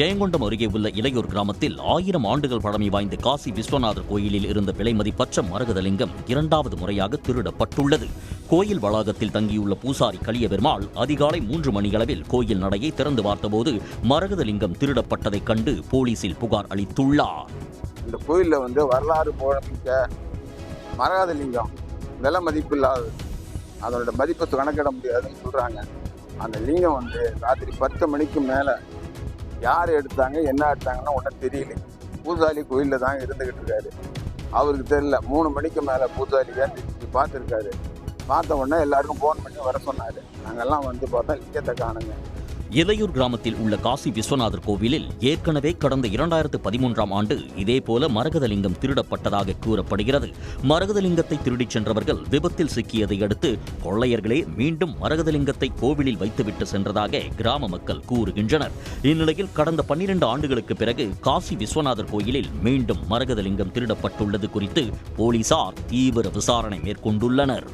ஜெயங்கொண்டம் அருகே உள்ள இளையூர் கிராமத்தில் 1000 ஆண்டுகள் பழமை வாய்ந்த காசி விஸ்வநாதர் கோயிலில் இருந்த விலைமதிப்பற்ற மரகதலிங்கம் இரண்டாவது முறையாக திருடப்பட்டுள்ளது. கோயில் வளாகத்தில் தங்கியுள்ள பூசாரி கலியபெருமாள் அதிகாலை 3 மணியளவில் கோயில் நடையை திறந்து பார்த்தபோது மரகதலிங்கம் திருடப்பட்டதைக் கண்டு போலீசில் புகார் அளித்துள்ளார். இந்த கோயிலில் வரலாறு புகழ்மிக்க மரகதலிங்கம் விலை மதிப்பில்லாதது, அதனோட மதிப்பை கணக்கிட முடியாதுன்னு சொல்கிறாங்க. அந்த லிங்கம் ராத்திரி 10 மணிக்கு மேலே யார் எடுத்தாங்க என்ன எடுத்தாங்கன்னா ஒன்றும் தெரியல. பூசாரி கோயிலில் தான் இருந்துக்கிட்டு இருக்காரு. அவருக்கு தெரியல. 3 மணிக்கு மேலே பூசாரி பார்த்துருக்காரு. பார்த்த உடனே எல்லாருக்கும் ஃபோன் பண்ணி வர சொன்னார். நாங்கள்லாம் பார்த்தா லிங்கத்தை காணுங்க. இளையூர் கிராமத்தில் உள்ள காசி விஸ்வநாதர் கோவிலில் ஏற்கனவே கடந்த 2013ஆம் ஆண்டு இதேபோல மரகதலிங்கம் திருடப்பட்டதாக கூறப்படுகிறது. மரகதலிங்கத்தை திருடிச் சென்றவர்கள் விபத்தில் சிக்கியதை அடுத்து கொள்ளையர்களே மீண்டும் மரகதலிங்கத்தை கோவிலில் வைத்துவிட்டு சென்றதாக கிராம மக்கள் கூறுகின்றனர். இந்நிலையில் கடந்த 12 ஆண்டுகளுக்கு பிறகு காசி விஸ்வநாதர் கோயிலில் மீண்டும் மரகதலிங்கம் திருடப்பட்டுள்ளது குறித்து போலீசார் தீவிர விசாரணை மேற்கொண்டுள்ளனர்.